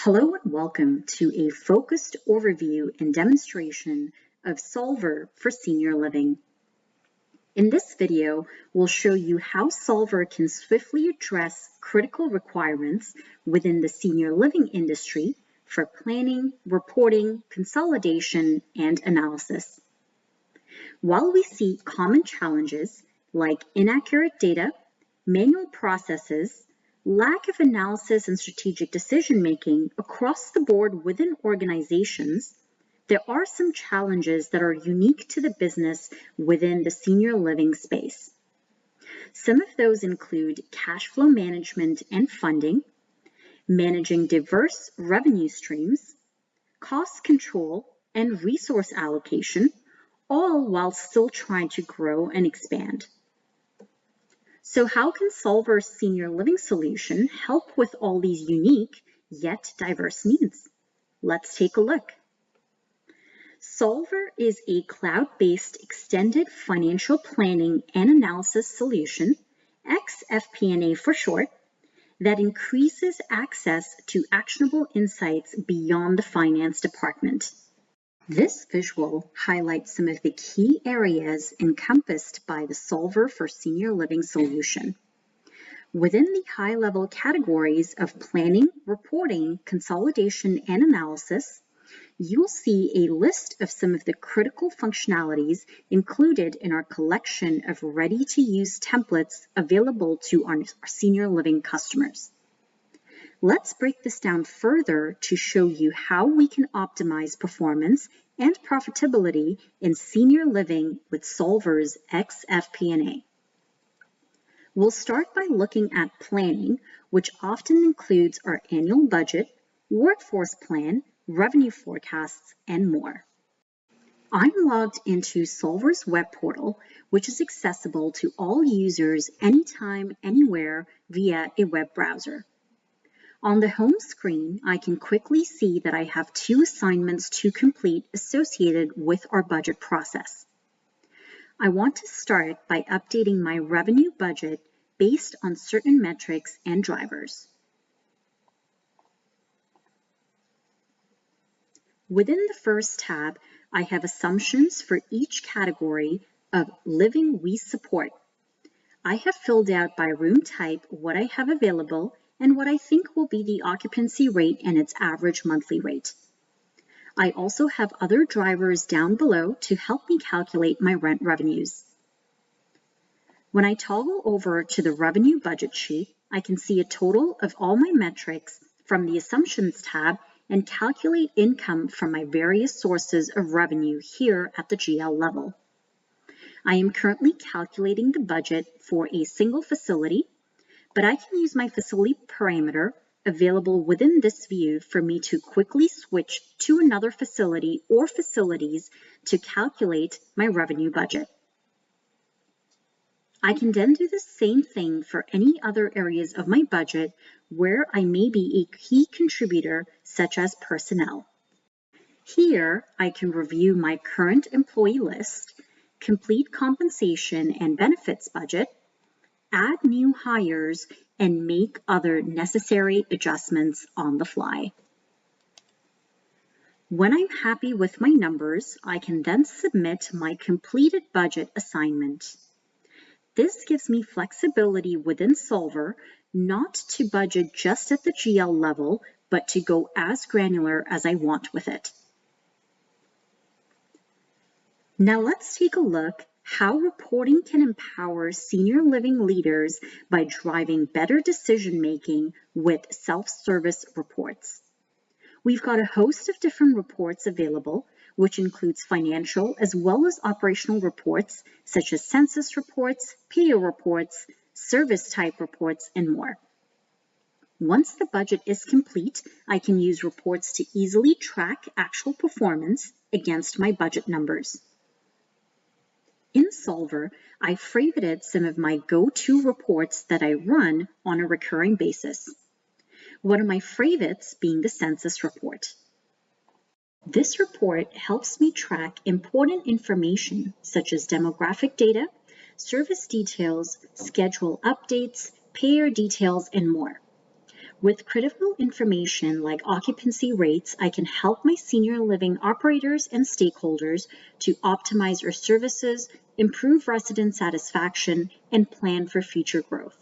Hello and welcome to a focused overview and demonstration of Solver for senior living. In this video, we'll show you how Solver can swiftly address critical requirements within the senior living industry for planning, reporting, consolidation, and analysis. While we see common challenges like inaccurate data, manual processes, lack of analysis and strategic decision-making across the board within organizations, there are some challenges that are unique to the business within the senior living space. Some of those include cash flow management and funding, managing diverse revenue streams, cost control, and resource allocation, all while still trying to grow and expand. So how can Solver's senior living solution help with all these unique yet diverse needs? Let's take a look. Solver is a cloud-based extended financial planning and analysis solution, XFP&A for short, that increases access to actionable insights beyond the finance department. This visual highlights some of the key areas encompassed by the Solver for Senior Living solution. Within the high-level categories of planning, reporting, consolidation, and analysis, you'll see a list of some of the critical functionalities included in our collection of ready-to-use templates available to our senior living customers. Let's break this down further to show you how we can optimize performance and profitability in senior living with Solver's XFP&A. We'll start by looking at planning, which often includes our annual budget, workforce plan, revenue forecasts, and more. I'm logged into Solver's web portal, which is accessible to all users anytime, anywhere via a web browser. On the home screen, I can quickly see that I have 2 assignments to complete associated with our budget process. I want to start by updating my revenue budget based on certain metrics and drivers. Within the first tab, I have assumptions for each category of living we support. I have filled out by room type what I have available and what I think will be the occupancy rate and its average monthly rate. I also have other drivers down below to help me calculate my rent revenues. When I toggle over to the revenue budget sheet, I can see a total of all my metrics from the Assumptions tab and calculate income from my various sources of revenue here at the GL level. I am currently calculating the budget for a single facility, but I can use my facility parameter available within this view for me to quickly switch to another facility or facilities to calculate my revenue budget. I can then do the same thing for any other areas of my budget where I may be a key contributor, such as personnel. Here, I can review my current employee list, complete compensation and benefits budget, add new hires, and make other necessary adjustments on the fly. When I'm happy with my numbers, I can then submit my completed budget assignment. This gives me flexibility within Solver not to budget just at the GL level, but to go as granular as I want with it. Now let's take a look how reporting can empower senior living leaders by driving better decision-making with self-service reports. We've got a host of different reports available, which includes financial as well as operational reports, such as census reports, PO reports, service type reports, and more. Once the budget is complete, I can use reports to easily track actual performance against my budget numbers. In Solver, I favorited some of my go-to reports that I run on a recurring basis. One of my favorites being the census report. This report helps me track important information such as demographic data, service details, schedule updates, payer details, and more. With critical information like occupancy rates, I can help my senior living operators and stakeholders to optimize our services, improve resident satisfaction, and plan for future growth.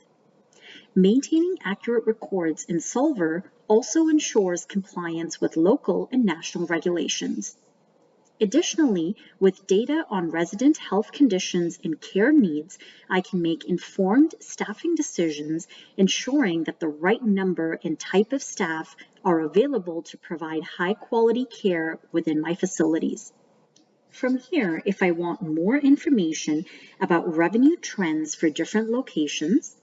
Maintaining accurate records in Solver also ensures compliance with local and national regulations. Additionally, with data on resident health conditions and care needs, I can make informed staffing decisions, ensuring that the right number and type of staff are available to provide high-quality care within my facilities. From here, if I want more information about revenue trends for different locations,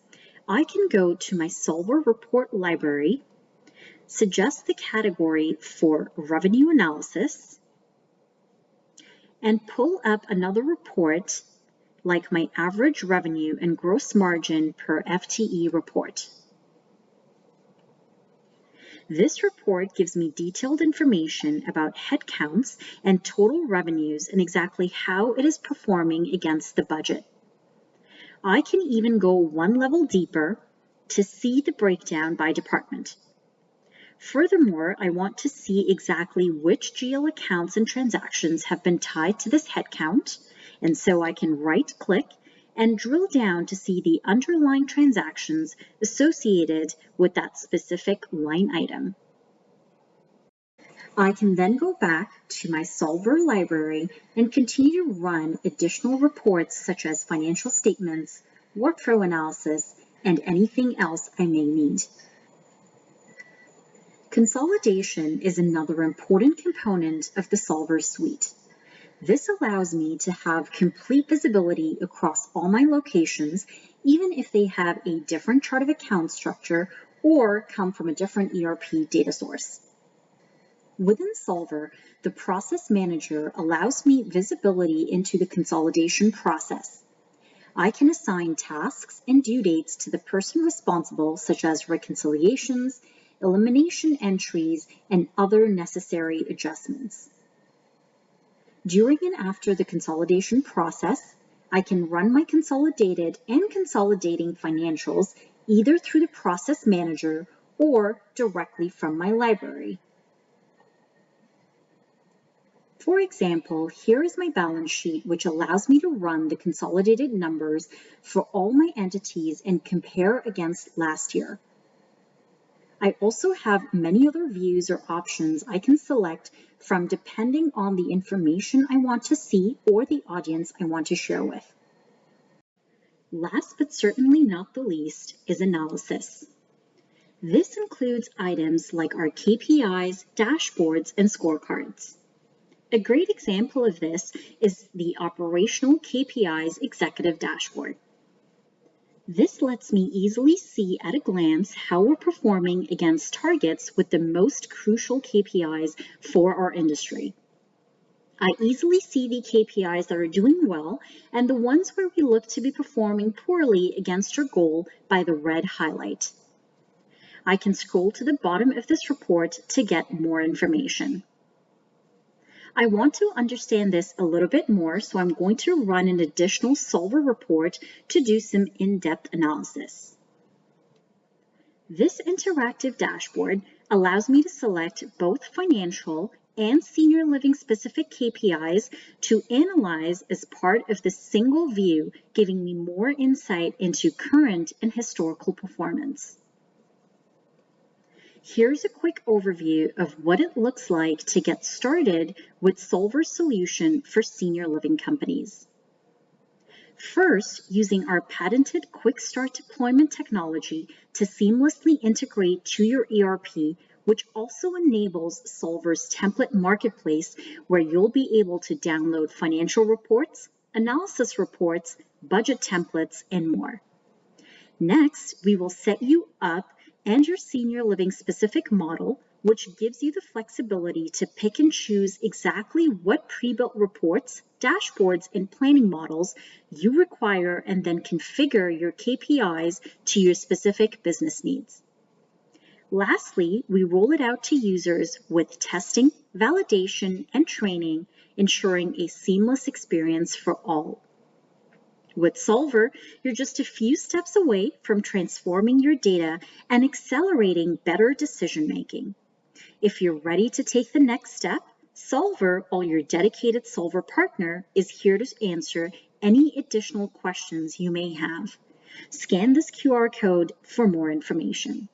I can go to my Solver report library, suggest the category for revenue analysis, and pull up another report like my average revenue and gross margin per FTE report. This report gives me detailed information about headcounts and total revenues and exactly how it is performing against the budget. I can even go one level deeper to see the breakdown by department. Furthermore, I want to see exactly which GL accounts and transactions have been tied to this headcount, and so I can right-click and drill down to see the underlying transactions associated with that specific line item. I can then go back to my Solver library and continue to run additional reports such as financial statements, workflow analysis, and anything else I may need. Consolidation is another important component of the Solver suite. This allows me to have complete visibility across all my locations, even if they have a different chart of account structure or come from a different ERP data source. Within Solver, the process manager allows me visibility into the consolidation process. I can assign tasks and due dates to the person responsible, such as reconciliations, elimination entries, and other necessary adjustments. During and after the consolidation process, I can run my consolidated and consolidating financials either through the process manager or directly from my library. For example, here is my balance sheet, which allows me to run the consolidated numbers for all my entities and compare against last year. I also have many other views or options I can select from depending on the information I want to see or the audience I want to share with. Last but certainly not the least is analysis. This includes items like our KPIs, dashboards, and scorecards. A great example of this is the Operational KPIs Executive Dashboard. This lets me easily see at a glance how we're performing against targets with the most crucial KPIs for our industry. I easily see the KPIs that are doing well and the ones where we look to be performing poorly against our goal by the red highlight. I can scroll to the bottom of this report to get more information. I want to understand this a little bit more, so I'm going to run an additional Solver report to do some in-depth analysis. This interactive dashboard allows me to select both financial and senior living specific KPIs to analyze as part of the single view, giving me more insight into current and historical performance. Here's a quick overview of what it looks like to get started with Solver's solution for senior living companies. First, using our patented Quick Start deployment technology to seamlessly integrate to your ERP, which also enables Solver's template marketplace, where you'll be able to download financial reports, analysis reports, budget templates, and more. Next, we will set you up and your senior living specific model, which gives you the flexibility to pick and choose exactly what pre-built reports, dashboards, and planning models you require, and then configure your KPIs to your specific business needs. Lastly, we roll it out to users with testing, validation, and training, ensuring a seamless experience for all. With Solver, you're just a few steps away from transforming your data and accelerating better decision-making. If you're ready to take the next step, Solver, or your dedicated Solver partner, is here to answer any additional questions you may have. Scan this QR code for more information.